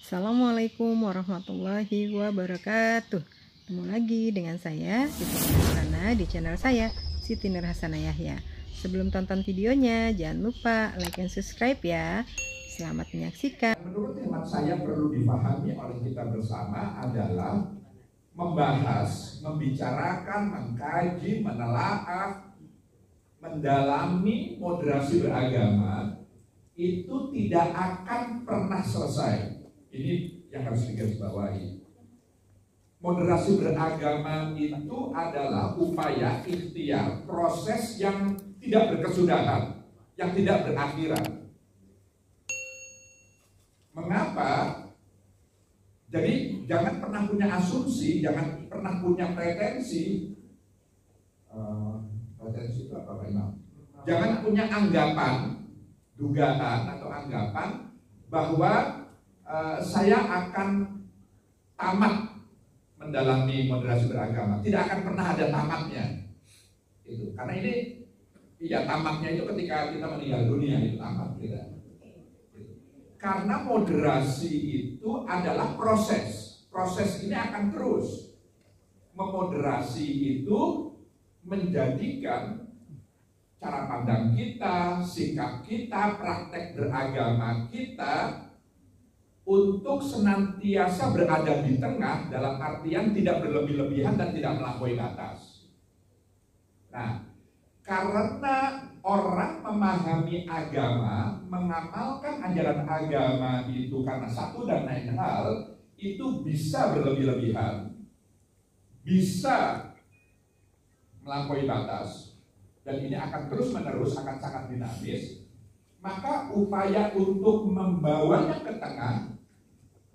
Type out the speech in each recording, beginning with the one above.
Assalamualaikum warahmatullahi wabarakatuh. Ketemu lagi dengan saya Siti Nurhasana di channel saya Siti Nurhasana Yahya. Sebelum tonton videonya jangan lupa like dan subscribe ya. Selamat menyaksikan. Menurut hemat saya perlu dipahami oleh kita bersama adalah membahas, membicarakan, mengkaji, menelaah, mendalami moderasi beragama itu tidak akan pernah selesai. Ini yang harus digarisbawahi. Moderasi beragama itu adalah upaya ikhtiar, proses yang tidak berkesudahan, yang tidak berakhiran. Mengapa? Jadi jangan pernah punya asumsi, jangan pernah punya pretensi. Pretensi itu apa Pak Imam? Jangan punya anggapan, dugaan atau anggapan bahwa saya akan tamat mendalami moderasi beragama. Tidak akan pernah ada tamatnya. Itu karena ini, ya tamatnya itu ketika kita meninggal dunia itu tamat kita. Karena moderasi itu adalah proses. Proses ini akan terus. Memoderasi itu menjadikan cara pandang kita, sikap kita, praktek beragama kita untuk senantiasa berada di tengah, dalam artian tidak berlebih-lebihan dan tidak melampaui batas. Nah, karena orang memahami agama, mengamalkan ajaran agama itu karena satu dan lain hal, itu bisa berlebih-lebihan, bisa melampaui batas, dan ini akan terus-menerus, akan sangat dinamis. Maka upaya untuk membawanya ke tengah,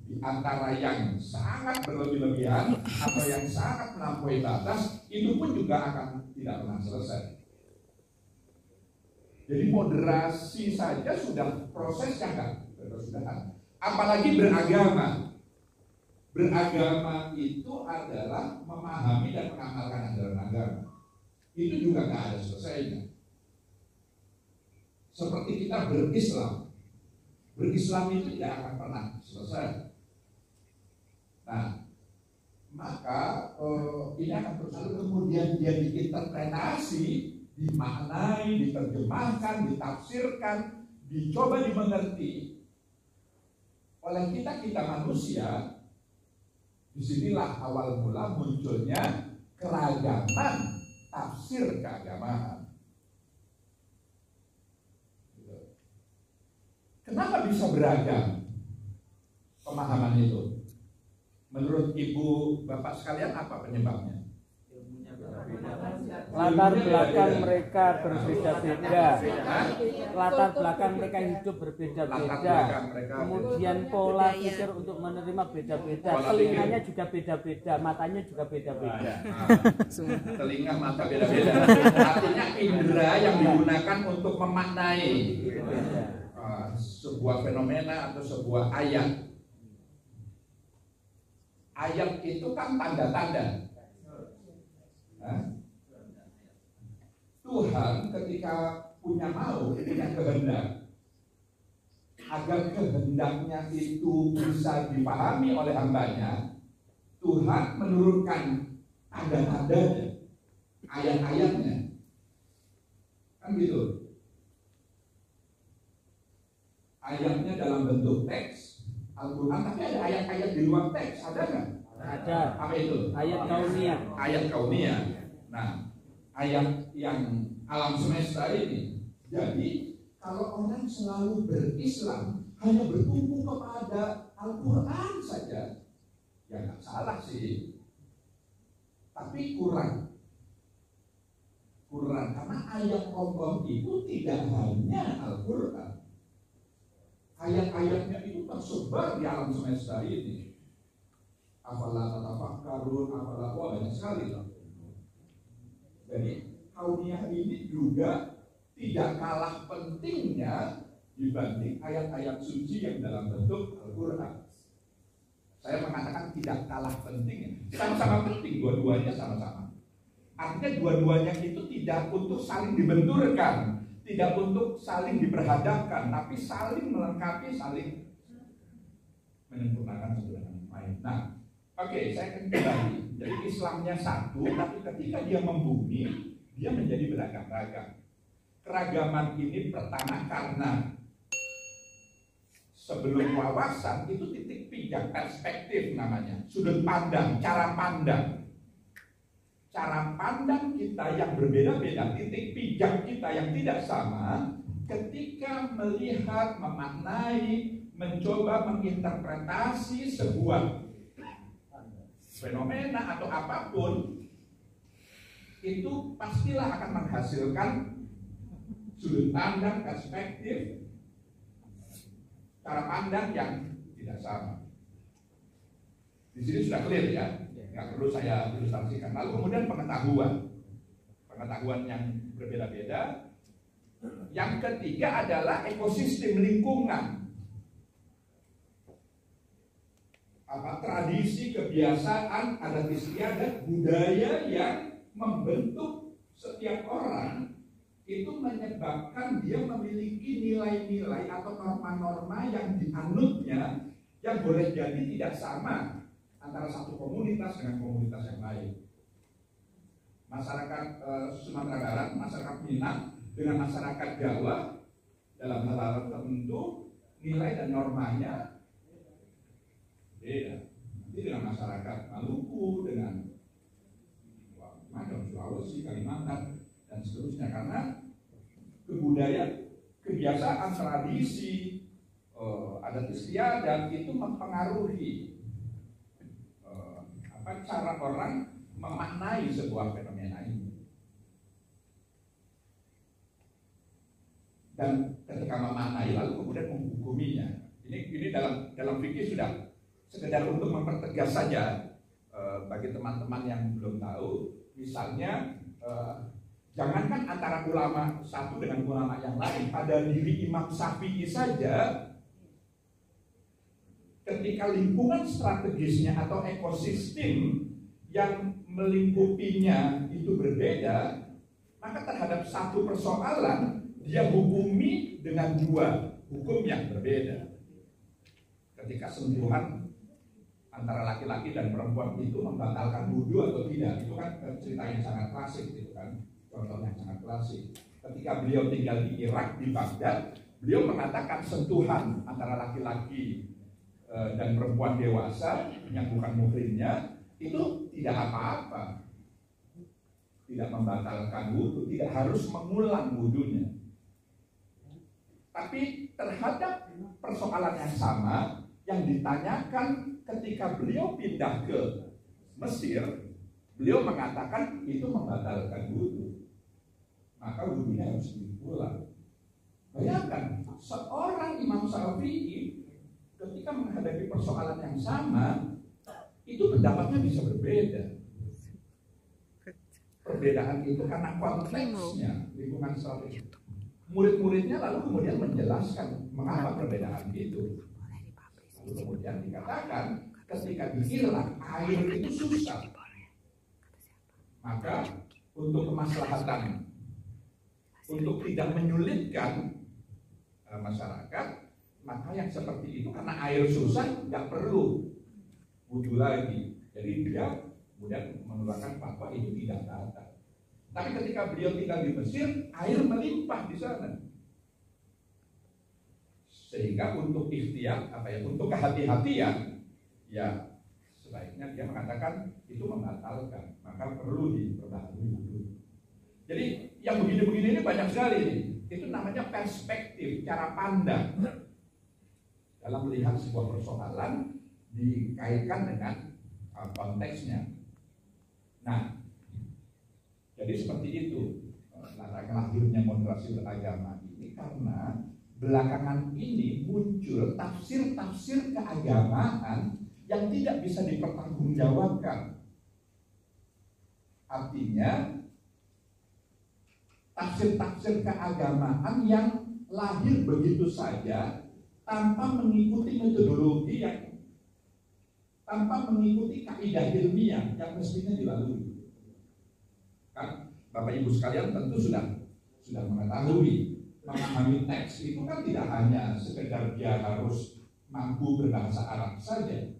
di antara yang sangat berlebih-lebihan atau yang sangat melampaui batas, itu pun juga akan tidak pernah selesai. Jadi moderasi saja sudah proses yang tidak berkesudahan. Apalagi beragama. Beragama itu adalah memahami dan mengamalkan ajaran agama. Itu juga tidak ada selesainya. Seperti kita berislam. Berislam itu tidak akan pernah selesai. Nah, maka ini akan terus kemudian dia diinterpretasi, dimaknai, diterjemahkan, ditafsirkan, dicoba dimengerti oleh kita manusia. Disinilah awal mula munculnya keragaman tafsir keagamaan. Kenapa bisa beragam pemahaman itu? Menurut ibu bapak sekalian apa penyebabnya? Latar belakang mereka berbeda-beda. Latar belakang mereka hidup berbeda-beda. Kemudian pola pikir untuk menerima beda-beda. Telinganya juga beda-beda, matanya juga beda-beda. Telinga, mata beda-beda. Artinya indera yang digunakan untuk memaknai sebuah fenomena atau sebuah ayat. Ayat itu kan tanda-tanda. Tuhan ketika punya kehendak, agar kehendaknya itu bisa dipahami oleh hambanya, Tuhan menurunkan tanda-tandanya, ayat-ayatnya, kan gitu. Ayatnya dalam bentuk teks Al-Quran, tapi ada ayat-ayat di luar teks, ada nggak? Ada. Apa itu? Ayat kauniyah. Ayat kauniyah. Nah, ayat yang alam semesta ini. Jadi, kalau orang selalu berislam hanya bertumpu kepada Al-Quran saja, ya nggak salah sih. Tapi kurang. Karena ayat Allah itu tidak hanya Al-Quran. Ayat-ayatnya itu tersebar di alam semesta ini. Afala tatafakkarun, afala, wah banyak sekali. Jadi kauniyah ini juga tidak kalah pentingnya dibanding ayat-ayat suci yang dalam bentuk Al-Quran. Saya mengatakan tidak kalah pentingnya, sama-sama penting, dua-duanya sama-sama. Artinya dua-duanya itu tidak untuk saling dibenturkan, tidak untuk saling diperhadapkan, tapi saling melengkapi, saling menyempurnakan. lain. Nah, oke, saya akan kembali. Jadi Islamnya satu, tapi ketika dia membumi, dia menjadi beragam-ragam. Keragaman ini pertama karena sebelum wawasan itu titik pijak, perspektif namanya, sudut pandang, cara pandang. Cara pandang kita yang berbeda-beda, titik pijak kita yang tidak sama, ketika melihat, memaknai, mencoba menginterpretasi sebuah fenomena atau apapun, itu pastilah akan menghasilkan sudut pandang, perspektif, cara pandang yang tidak sama. Di sini sudah clear ya, nggak perlu saya ilustrasikan. Lalu kemudian pengetahuan yang berbeda-beda. Yang ketiga adalah ekosistem lingkungan. Tradisi, kebiasaan, adat istiadat, budaya yang membentuk setiap orang itu menyebabkan dia memiliki nilai-nilai atau norma-norma yang dianutnya yang boleh jadi tidak sama antara satu komunitas dengan komunitas yang lain. Masyarakat Sumatera Barat, masyarakat Minang dengan masyarakat Jawa dalam hal tertentu nilai dan normanya beda. Nanti dengan masyarakat Maluku, dengan Sulawesi, Kalimantan dan seterusnya, karena kebudayaan, kebiasaan, tradisi, adat istiadat itu mempengaruhi cara orang memaknai sebuah fenomena ini. Dan ketika memaknai lalu kemudian menghukuminya. Ini dalam fikih sudah sekedar untuk mempertegas saja bagi teman-teman yang belum tahu. Misalnya jangankan antara ulama satu dengan ulama yang lain, pada diri Imam Syafi'i saja, ketika lingkungan strategisnya atau ekosistem yang melingkupinya itu berbeda, maka terhadap satu persoalan dia hukumi dengan dua hukum yang berbeda. Ketika sentuhan antara laki-laki dan perempuan itu membatalkan wudu atau tidak, itu kan cerita yang sangat klasik, gitu kan, contoh yang sangat klasik. Ketika beliau tinggal di Irak, di Baghdad, beliau mengatakan sentuhan antara laki-laki dan perempuan dewasa yang bukan muhrimnya itu tidak apa-apa, tidak membatalkan wudu, tidak harus mengulang wudunya. Tapi terhadap persoalan yang sama yang ditanyakan ketika beliau pindah ke Mesir, beliau mengatakan itu membatalkan wudu, maka wudunya harus diulang. Bayangkan, seorang Imam Syafi'i ketika menghadapi persoalan yang sama, itu pendapatnya bisa berbeda. Perbedaan itu karena konteksnya, lingkungan strategis. Murid-muridnya lalu kemudian menjelaskan mengapa perbedaan itu. Lalu kemudian dikatakan ketika di Irak air itu susah, maka untuk kemaslahatan, untuk tidak menyulitkan masyarakat, maka yang seperti itu karena air susah nggak perlu wudu lagi. Jadi dia kemudian mengeluarkan fatwa itu tidak batal. Tapi ketika beliau tinggal di Mesir, air melimpah di sana. Sehingga untuk ikhtiar, untuk kehati-hatian, ya sebaiknya dia mengatakan itu membatalkan, maka perlu diperbaharui dulu. Jadi yang begini-begini ini banyak sekali nih. Itu namanya perspektif, cara pandang dalam melihat sebuah persoalan dikaitkan dengan konteksnya. Nah, jadi seperti itu lahirnya moderasi beragama ini karena belakangan ini muncul tafsir-tafsir keagamaan yang tidak bisa dipertanggungjawabkan. Artinya tafsir-tafsir keagamaan yang lahir begitu saja tanpa mengikuti metodologi yang, tanpa mengikuti kaidah ilmiah yang mestinya dilalui. Kan Bapak Ibu sekalian tentu sudah mengetahui, memahami teks itu kan tidak hanya sekedar dia harus mampu berbahasa Arab saja,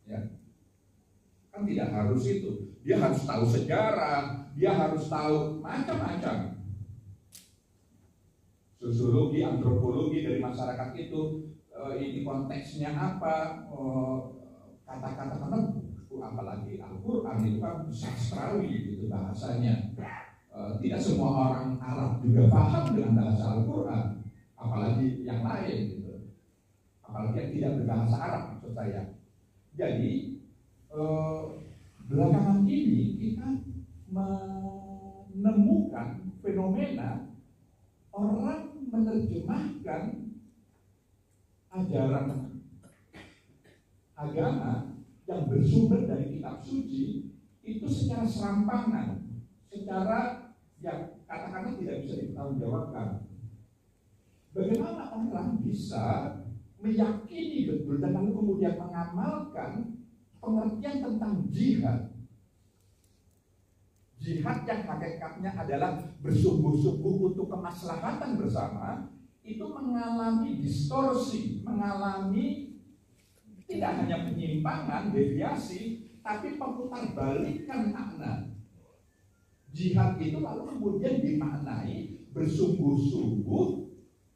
Ya. Kan tidak harus itu. Dia harus tahu sejarah, dia harus tahu macam-macam. Sosiologi, antropologi dari masyarakat itu, ini konteksnya apa, kata-kata, apalagi Al-Quran itu kan sastrawi gitu bahasanya. Tidak semua orang Arab juga paham dengan bahasa Al-Quran, apalagi yang lain gitu. Apalagi yang tidak berbahasa Arab maksud saya. Jadi belakangan ini kita menemukan fenomena orang menerjemahkan ajaran agama yang bersumber dari kitab suci itu secara serampangan, secara yang katakanlah tidak bisa dipertanggungjawabkan. Bagaimana orang bisa meyakini betul dan lalu kemudian mengamalkan pengertian tentang jihad? Jihad yang hakikatnya adalah bersungguh-sungguh untuk kemaslahatan bersama, itu mengalami distorsi, mengalami tidak hanya penyimpangan, deviasi, tapi pemutarbalikan makna. Jihad itu lalu kemudian dimaknai bersungguh-sungguh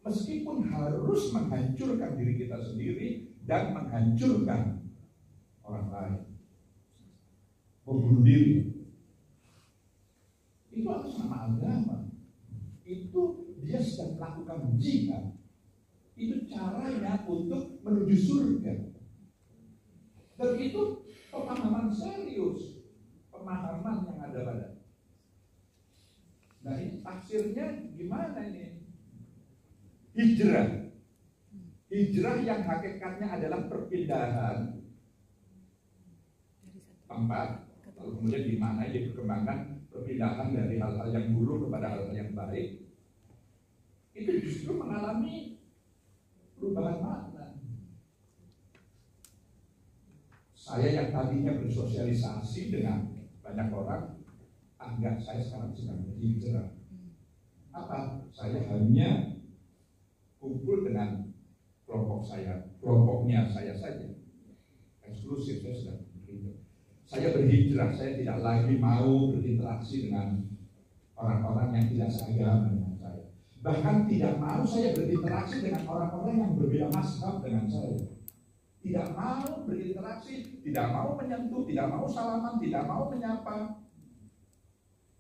meskipun harus menghancurkan diri kita sendiri dan menghancurkan orang lain, membunuh diri. Itu atas nama agama. Itu dia sedang melakukan jihad. Itu caranya untuk menuju surga. Dan itu pemahaman serius, pemahaman yang ada pada. Nah ini tafsirnya gimana ini? Hijrah. Hijrah yang hakikatnya adalah perpindahan tempat, lalu kemudian dimaknai dikembangkan perpindahan dari hal-hal yang buruk kepada hal-hal yang baik. Itu justru mengalami perubahan makna. Saya yang tadinya bersosialisasi dengan banyak orang, enggak, saya sekarang sedang berhijrah. Apa? Saya hanya kumpul dengan kelompok saya, kelompoknya saya saja. Eksklusif, saya sedang berhijrah. Saya berhijrah, saya tidak lagi mau berinteraksi dengan orang-orang yang tidak seagama dengan saya. Bahkan tidak mau saya berinteraksi dengan orang-orang yang berbeda mazhab dengan saya. Tidak mau berinteraksi, tidak mau menyentuh, tidak mau salaman, tidak mau menyapa.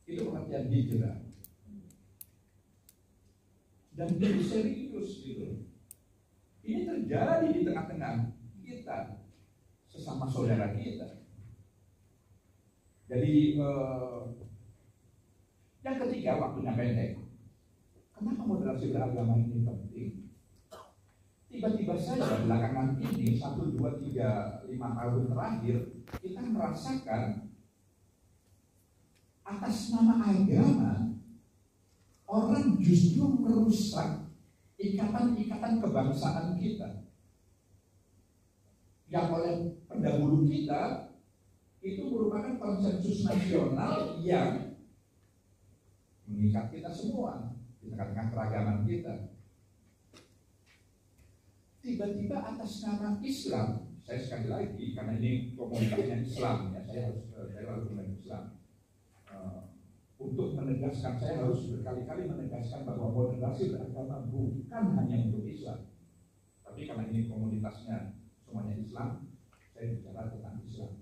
Itu pengertian hijrah. Dan jadi serius gitu. Ini terjadi di tengah-tengah kita, sesama saudara kita. Jadi yang ketiga, waktunya pendek. Kenapa moderasi beragama ini penting? Tiba-tiba saja belakangan ini 1, 2, 3, 5 tahun terakhir kita merasakan atas nama agama orang justru merusak ikatan-ikatan kebangsaan kita yang oleh pendahulu kita itu merupakan konsensus nasional yang mengikat kita semua di tengah-tengah keragaman kita. Tiba-tiba atas nama Islam, saya sekali lagi karena ini komunitasnya Islam ya, saya harus dengan Islam. Untuk menegaskan, saya harus berkali-kali menegaskan bahwa moderasi beragama bukan hanya untuk Islam, tapi karena ini komunitasnya semuanya Islam, saya bicara tentang Islam.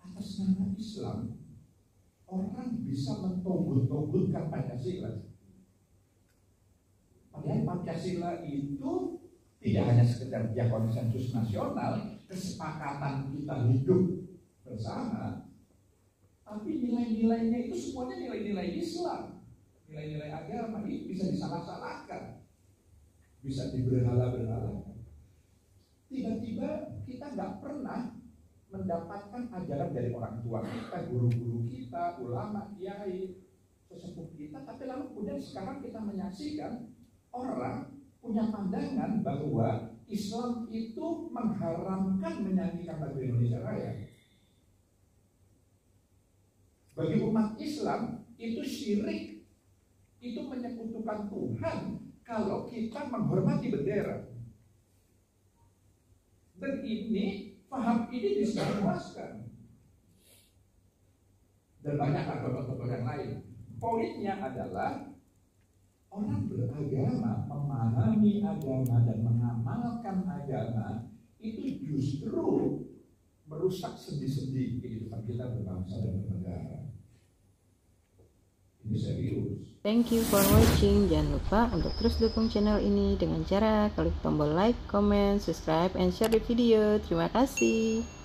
Atas nama Islam, orang bisa mentogut-togutkan Pancasila. Padahal Pancasila itu tidak hanya sekedar dia konsensus nasional, kesepakatan kita hidup bersama, tapi nilai-nilainya itu semuanya nilai-nilai Islam, nilai-nilai agama. Ini bisa disalah-salahkan, bisa diberhala-berhalakan. Tiba-tiba kita nggak pernah mendapatkan ajaran dari orang tua kita, guru-guru kita, ulama, kiai, sesepuh kita, tapi lalu kemudian sekarang kita menyaksikan orang punya pandangan bahwa Islam itu mengharamkan menyanyikan lagu Indonesia Raya. Bagi umat Islam itu syirik, itu menyekutukan Tuhan kalau kita menghormati bendera. Dan ini Faham ini bisa memuaskan. Dan banyak tokoh-tokoh yang lain. Poinnya adalah orang beragama, memahami agama dan mengamalkan agama itu justru merusak sendi-sendi kehidupan kita berbangsa dan bernegara. Ini serius. Thank you for watching. Jangan lupa untuk terus dukung channel ini dengan cara klik tombol like, comment, subscribe, and share the video. Terima kasih.